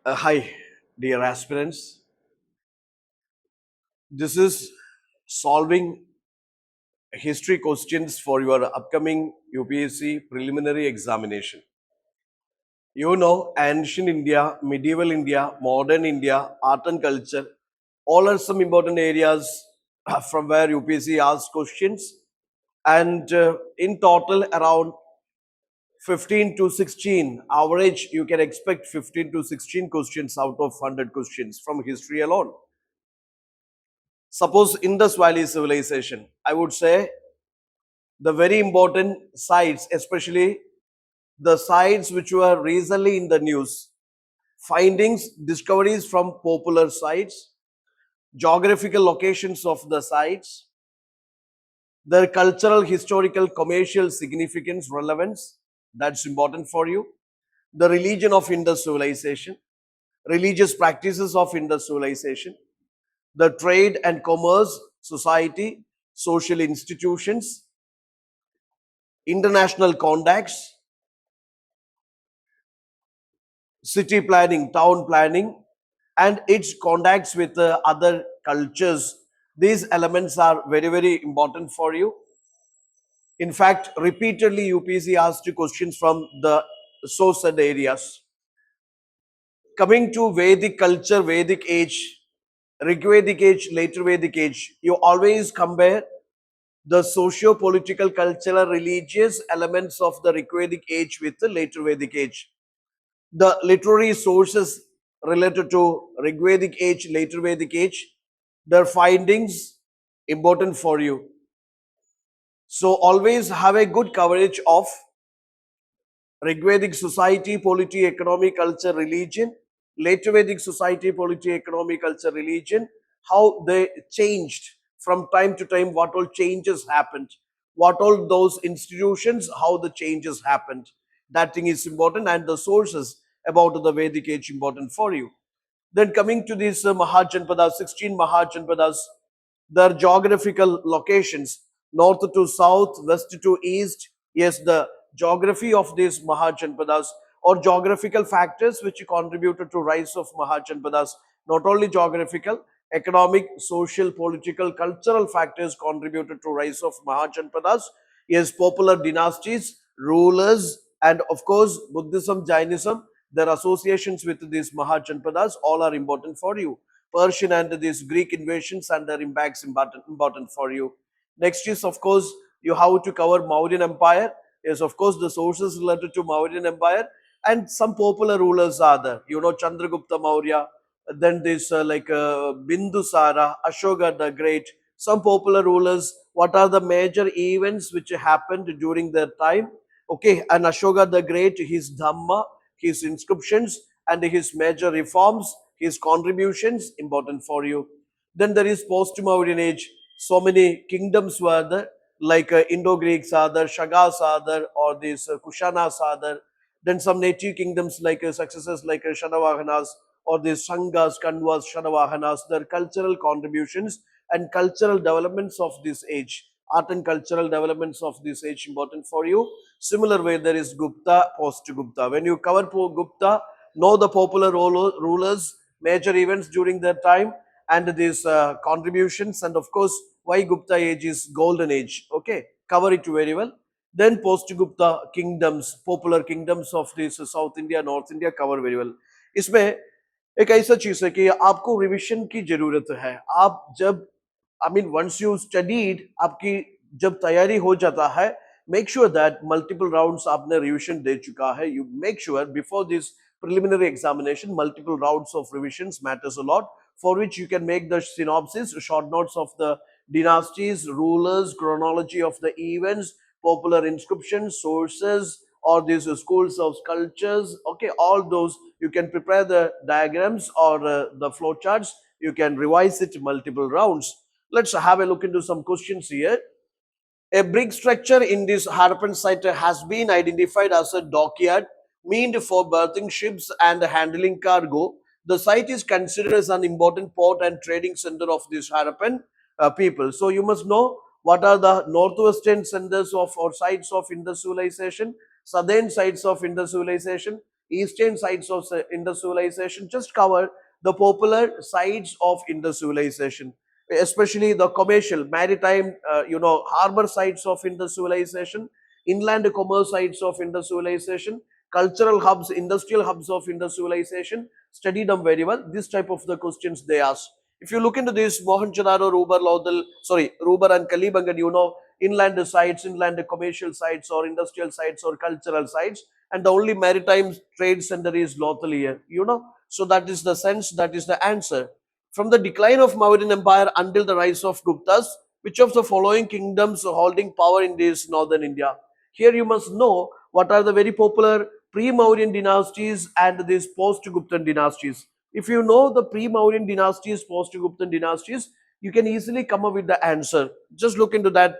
Hi, dear aspirants. This is solving history questions for your upcoming UPSC preliminary examination. You know, ancient India, medieval India, modern India, art and culture, all are some important areas from where UPSC asks questions. And in total, around 15 to 16, average, you can expect 15 to 16 questions out of 100 questions from history alone. Suppose Indus Valley civilization, I would say the very important sites, especially the sites which were recently in the news, findings, discoveries from popular sites, geographical locations of the sites, their cultural, historical, commercial significance, relevance, that's important for you. The religion of Indus civilization, religious practices of Indus civilization, the trade and commerce, society, social institutions, international contacts, city planning, town planning, and its contacts with other cultures. These elements are very, very important for you. In fact, repeatedly UPSC asked you questions from the source and areas. Coming to Vedic culture, Vedic age, Rigvedic age, later Vedic age, you always compare the socio-political, cultural, religious elements of the Rigvedic age with the later Vedic age. The literary sources related to Rigvedic age, later Vedic age, their findings important for you. So always have a good coverage of Rigvedic society, polity, economy, culture, religion, later Vedic society, polity, economy, culture, religion, how they changed from time to time, what all changes happened, what all those institutions, how the changes happened. That thing is important, and the sources about the Vedic age important for you. Then coming to these Mahajanpadas, 16 Mahajanpadas, their geographical locations, north to south, west to east. Yes, the geography of these Mahajanpadas or geographical factors which contributed to rise of Mahajanpadas, not only geographical, economic, social, political, cultural factors contributed to rise of Mahajanpadas. Yes, popular dynasties, rulers, and of course, Buddhism, Jainism, their associations with these Mahajanpadas, all are important for you. Persian and these Greek invasions and their impacts important for you. Next is, of course, you have to cover Mauryan Empire. Yes, of course, the sources related to Mauryan Empire and some popular rulers are there. You know, Chandragupta Maurya, then this Bindusara, Ashoka the Great, some popular rulers. What are the major events which happened during their time? Okay, and Ashoka the Great, his Dhamma, his inscriptions, and his major reforms, his contributions, important for you. Then there is post-Mauryan age. So many kingdoms were there, like Indo-Greeks are there, Shagas are there, or these Kushanas are there. Then some native kingdoms like successors like Shanavahanas, or these Sangas, Kanvas, Shanavahanas, their cultural contributions and cultural developments of this age. Art and cultural developments of this age important for you. Similar way, there is Gupta, post-Gupta. When you cover Gupta, know the popular rulers, major events during their time, and these contributions, and of course, why Gupta age is golden age. Okay, cover it very well. Then post-Gupta kingdoms, popular kingdoms of this South India, North India, cover very well. इसमें एक ऐसा चीज है कि आपको revision की जरूरत है. आप जब once you studied, आपकी जब तैयारी हो जाता है, make sure that multiple rounds आपने revision दे चुका है. You make sure before this preliminary examination, multiple rounds of revisions matters a lot, for which you can make the synopsis, short notes of the dynasties, rulers, chronology of the events, popular inscriptions, sources, or these schools of sculptures. Okay, all those you can prepare the diagrams or the flow charts. You can revise it multiple rounds. Let's have a look into some questions here. A brick structure in this Harappan site has been identified as a dockyard meant for berthing ships and handling cargo. The site is considered as an important port and trading center of this Harappan people. So you must know what are the northwestern centers of or sites of Indus civilization, southern sites of Indus civilization, eastern sides of Indus civilization. Just cover the popular sides of Indus civilization, especially the commercial, maritime, harbor sites of Indus civilization, inland commerce sites of Indus civilization, cultural hubs, industrial hubs of Indus civilization. Study them very well. This type of the questions they ask. If you look into this, Mohenjo-daro, Rubar and Kalibangan, inland sites, inland commercial sites or industrial sites or cultural sites, and the only maritime trade center is Lothal here. So that is the sense, that is the answer. From the decline of Mauryan Empire until the rise of Guptas, which of the following kingdoms are holding power in this northern India? Here you must know what are the very popular pre-Mauryan dynasties and these post-Guptan dynasties. If you know the pre-Mauryan dynasties, post-Guptan dynasties, you can easily come up with the answer. Just look into that.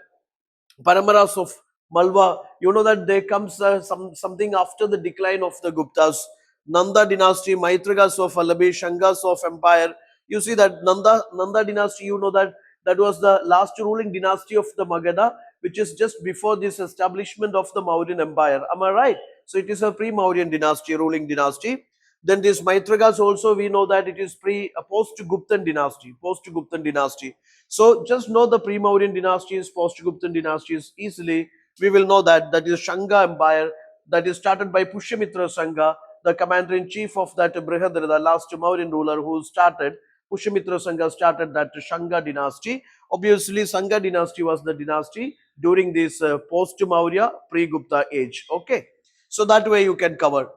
Paramaras of Malwa, you know that there comes something after the decline of the Guptas. Nanda dynasty, Maitragas of Alabi, Shangas of Empire. You see that Nanda dynasty, you know that that was the last ruling dynasty of the Magadha, which is just before this establishment of the Mauryan Empire. Am I right? So it is a pre-Mauryan dynasty, ruling dynasty. Then this Maitragas also, we know that it is post-Guptan dynasty, post-Guptan dynasty. So just know the pre-Mauryan dynasties, post-Guptan dynasties easily. We will know that that is Shanga Empire, that is started by Pushyamitra Sangha, the commander-in-chief of that Brihadra, the last Mauryan ruler who started. Pushyamitra Sangha started that Shanga dynasty. Obviously, Sangha dynasty was the dynasty during this post-Maurya, pre-Gupta age. Okay, so that way you can cover.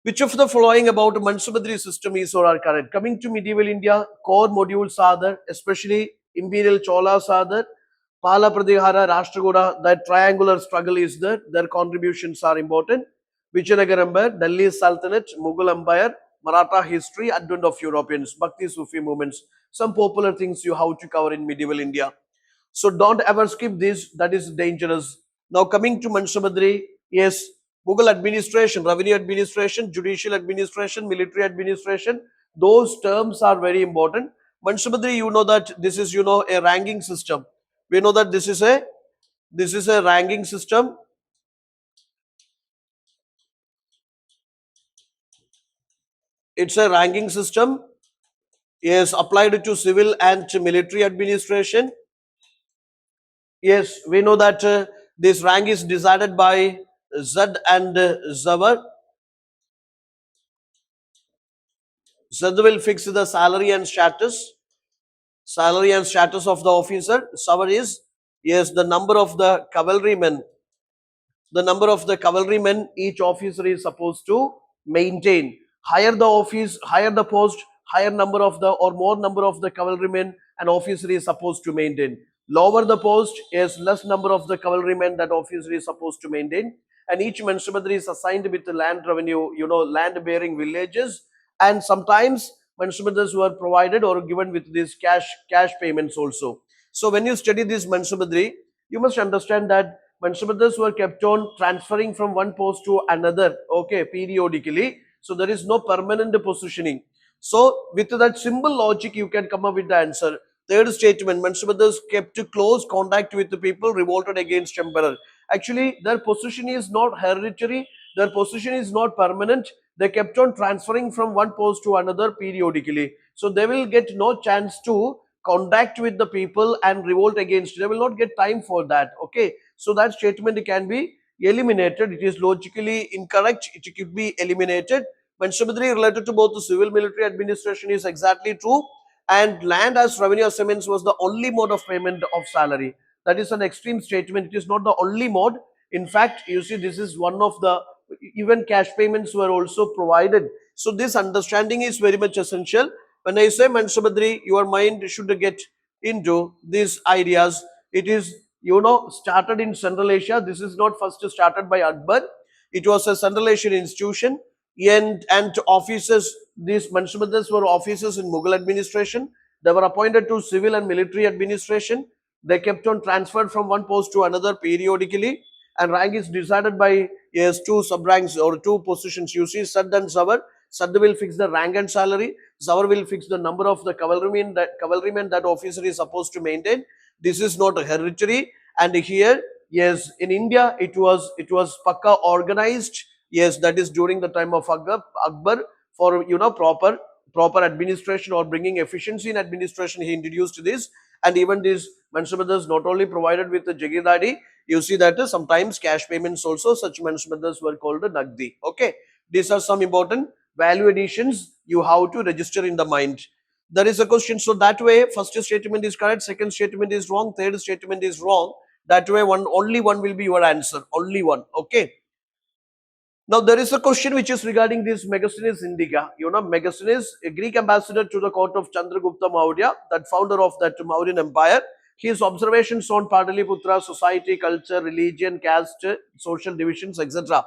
Which of the following about Mansabadri system is or are correct? Coming to medieval India, core modules are there, especially Imperial Cholas are there, Pala Pradihara, Rashtrakuta, that triangular struggle is there, their contributions are important. Vijayanagar Empire, Delhi Sultanate, Mughal Empire, Maratha history, advent of Europeans, Bhakti Sufi movements, some popular things you have to cover in medieval India. So don't ever skip this, that is dangerous. Now coming to Mansabadri, yes, Mughal administration, revenue administration, judicial administration, military administration, those terms are very important. Mansabadri, you know that this is, a ranking system. We know that this is a ranking system. It's a ranking system. Yes, applied to civil and military administration. Yes, we know that this rank is decided by Zad and Zawar. Zad will fix the salary and status. Salary and status of the officer. Zawar is, yes, the number of the cavalrymen. The number of the cavalrymen each officer is supposed to maintain. Higher the office, higher the post, higher number of the or more number of the cavalrymen an officer is supposed to maintain. Lower the post is less number of the cavalrymen that officer is supposed to maintain. And each Mansabadri is assigned with the land revenue, land bearing villages. And sometimes Mansabadris were provided or given with these cash payments also. So when you study this Mansabadri, you must understand that Mansabadris were kept on transferring from one post to another, okay, periodically. So there is no permanent positioning. So with that simple logic, you can come up with the answer. Third statement, Mansabadris kept close contact with the people revolted against emperor. Actually, their position is not hereditary, their position is not permanent. They kept on transferring from one post to another periodically. So they will get no chance to contact with the people and revolt against. They will not get time for that. Okay. So that statement can be eliminated. It is logically incorrect. It could be eliminated. When Subhadri related to both the civil military administration is exactly true. And land as revenue assignments was the only mode of payment of salary. That is an extreme statement. It is not the only mode. In fact, you see, this is one of the, even cash payments were also provided. So this understanding is very much essential. When I say Mansabadri, your mind should get into these ideas. It is, started in Central Asia. This is not first started by Akbar. It was a Central Asian institution, and officers, these Mansabadris were officers in Mughal administration. They were appointed to civil and military administration. They kept on transferred from one post to another periodically, and rank is decided by, yes, two sub ranks or two positions. You see Sad and Zawar. Sad will fix the rank and salary. Zawar will fix the number of the cavalrymen that officer is supposed to maintain. This is not hereditary. And here, yes, in India, it was pakka organized. Yes, that is during the time of Akbar, for proper administration or bringing efficiency in administration. He introduced this, and even these Mansubadars not only provided with the Jagidari, you see that sometimes cash payments also, such Mansubadars were called Nagdi. Okay, these are some important value additions you have to register in the mind. There is a question, so that way first statement is correct, second statement is wrong, third statement is wrong. That way only one will be your answer, only one. Okay. Now there is a question which is regarding this Megasthenes Indica. Megasthenes, a Greek ambassador to the court of Chandragupta Maurya, that founder of that Mauryan Empire. His observations on Pataliputra, society, culture, religion, caste, social divisions, etc.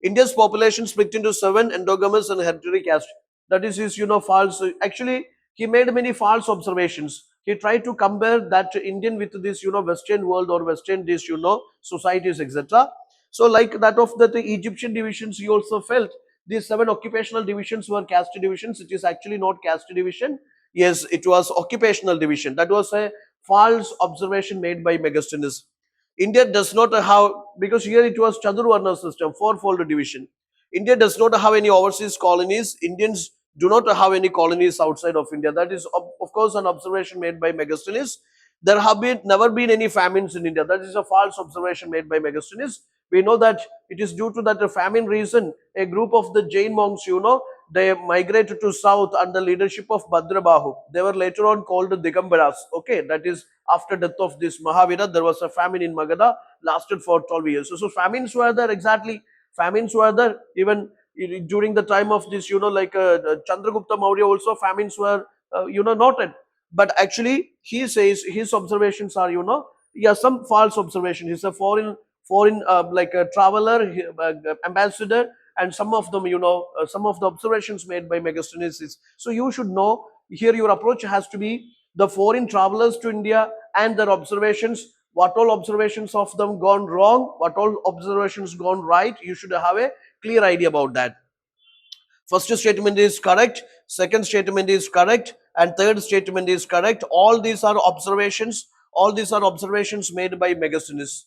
India's population split into 7 endogamous and hereditary caste. That is his, false. Actually, he made many false observations. He tried to compare that Indian with this, Western world or Western this, societies, etc. So, like that of the Egyptian divisions, he also felt these 7 occupational divisions were caste divisions. It is actually not caste division. Yes, it was occupational division. That was a false observation made by Megasthenes. India does not have, because here it was Chaturvarna system, fourfold division. India does not have any overseas colonies. Indians do not have any colonies outside of India. That is, of course, an observation made by Megasthenes. There have never been any famines in India. That is a false observation made by Megasthenes. We know that it is due to that famine reason, a group of the Jain monks, they migrated to south under leadership of Bhadrabahu. They were later on called the Digambaras. Okay, that is after death of this Mahavira, there was a famine in Magadha, lasted for 12 years. So famines were there, exactly. Famines were there even during the time of this, like Chandragupta Maurya also, famines were, noted. But actually, he says his observations are, yeah, some false observation. He's a foreign like a traveler, ambassador, and some of them, some of the observations made by Megasthenes is, so you should know here your approach has to be the foreign travelers to India and their observations, what all observations of them gone wrong, what all observations gone right. You should have a clear idea about that. First statement is correct, second statement is correct, and third statement is correct. All these are observations, all these are observations made by Megasthenes.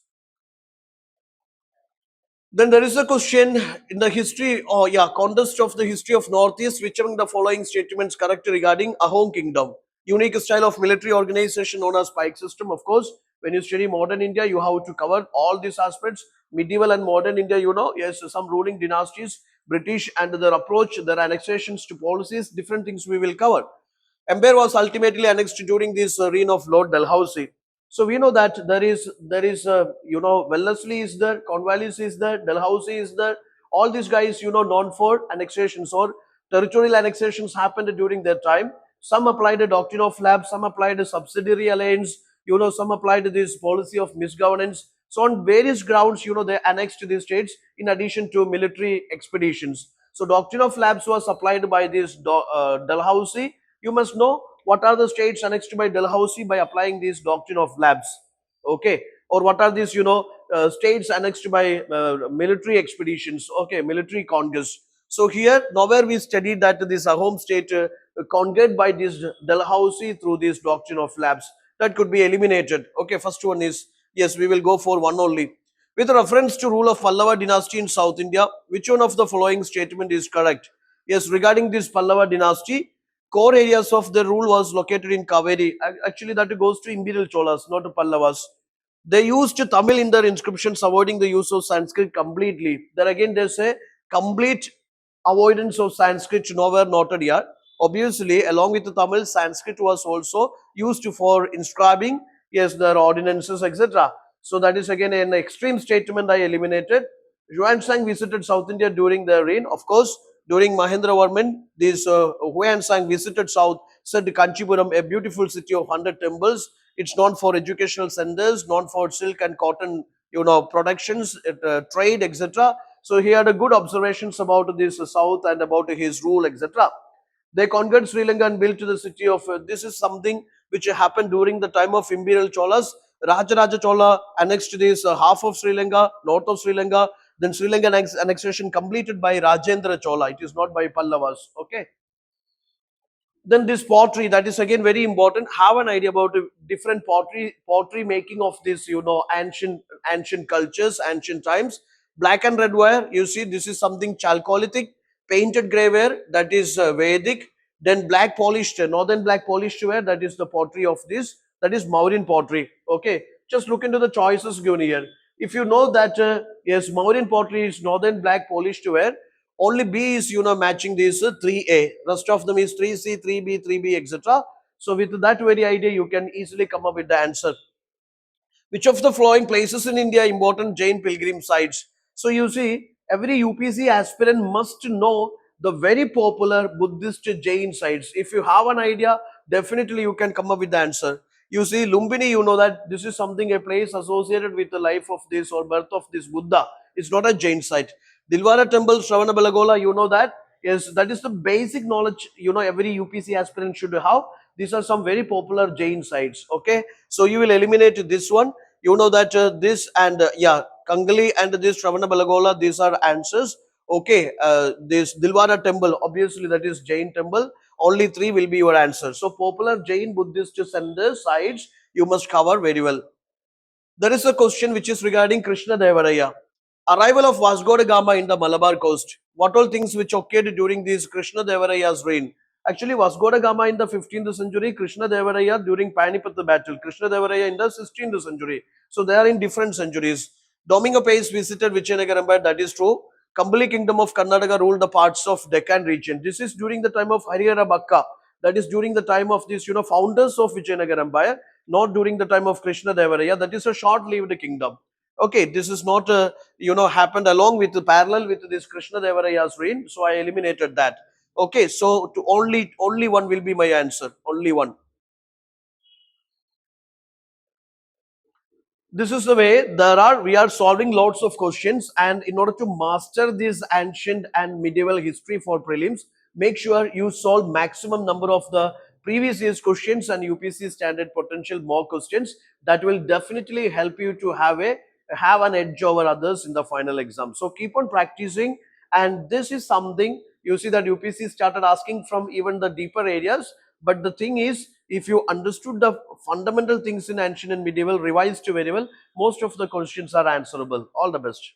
Then there is a question in the history, or yeah, context of the history of Northeast, which among the following statements correct regarding Ahom Kingdom? Unique style of military organization known as pike system. Of course, when you study modern India, you have to cover all these aspects. Medieval and modern India, yes, some ruling dynasties, British and their approach, their annexations to policies, different things we will cover. Empire was ultimately annexed during this reign of Lord Dalhousie. So we know that there is Wellesley is there, Cornwallis is there, Dalhousie is there. All these guys, known for annexations or territorial annexations happened during their time. Some applied a doctrine of lapse, some applied a subsidiary alliance, some applied this policy of misgovernance. So on various grounds, they annexed these states in addition to military expeditions. So doctrine of lapse was applied by this Dalhousie. You must know what are the states annexed by Dalhousie by applying this doctrine of lapse. Okay, or what are these states annexed by military expeditions. Okay, military conquest. So here nowhere we studied that this Ahom state conquered by this Dalhousie through this doctrine of lapse. That could be eliminated. Okay, first one is, yes, we will go for one only. With reference to rule of Pallava dynasty in South India, which one of the following statement is correct? Yes, regarding this Pallava dynasty, core areas of the rule was located in Kaveri. Actually, that goes to Imperial Cholas, not to Pallavas. They used Tamil in their inscriptions, avoiding the use of Sanskrit completely. There again, they say complete avoidance of Sanskrit nowhere noted here. Obviously, along with the Tamil, Sanskrit was also used for inscribing, yes, their ordinances, etc. So that is again an extreme statement I eliminated. Yuan Sang visited South India during their reign. Of course, during Mahendra Varman, this Huan Sang visited South, said Kanchipuram, a beautiful city of 100 temples. It's known for educational centers, known for silk and cotton, productions, trade, etc. So he had a good observations about this South and about his rule, etc. They conquered Sri Lanka and built the city of. This is something which happened during the time of Imperial Cholas. Rajaraja Chola annexed this half of Sri Lanka, north of Sri Lanka. Then Sri Lankan annexation completed by Rajendra Chola. It is not by Pallavas. Okay. Then this pottery, that is again very important. Have an idea about different pottery making of this, ancient cultures, ancient times. Black and red ware, you see this is something chalcolithic. Painted grey ware, that is Vedic. Then black polished, northern black polished ware, that is the pottery of this, that is Mauryan pottery. Okay, just look into the choices given here. If you know that yes, Mauryan pottery is northern black polished ware, only B is matching this 3A. Rest of them is 3C, 3B, 3B, etc. So with that very idea, you can easily come up with the answer. Which of the following places in India important Jain pilgrim sites? So you see, every UPC aspirant must know the very popular Buddhist Jain sites. If you have an idea, definitely you can come up with the answer. You see, Lumbini, you know that this is something, a place associated with the life of this or birth of this Buddha. It's not a Jain site. Dilwara Temple, Shravana Belagola, you know that. Yes, that is the basic knowledge, every UPC aspirant should have. These are some very popular Jain sites. Okay, so you will eliminate this one. You know that this and yeah, Kangali and this Shravana Belagola, these are answers. Okay, this Dilwara temple, obviously that is Jain temple. Only three will be your answer. So popular Jain Buddhist center sites you must cover very well. There is a question which is regarding Krishna Devaraya. Arrival of Vasco da Gama in the Malabar coast. What all things which occurred during this Krishna Devaraya's reign? Actually, Vasco da Gama in the 15th century, Krishna Devaraya during Panipat battle, Krishna Devaraya in the 16th century. So they are in different centuries. Domingo Pais visited Vijayanagara Empire, that is true. Kambali kingdom of Karnataka ruled the parts of Deccan region. This is during the time of Harihara Bakka. That is during the time of these, founders of Vijayanagara Empire, not during the time of Krishna Devaraya. That is a short-lived kingdom. Okay, this is not happened along with the parallel with this Krishna Devaraya's reign, so I eliminated that. Okay, so to only one will be my answer, only one. This is the way we are solving lots of questions, and in order to master this ancient and medieval history for prelims, make sure you solve maximum number of the previous year's questions and UPC standard potential mock questions. That will definitely help you to have an edge over others in the final exam. So keep on practicing, and this is something you see that UPC started asking from even the deeper areas. But the thing is, if you understood the fundamental things in ancient and medieval, revised very well, most of the questions are answerable. All the best.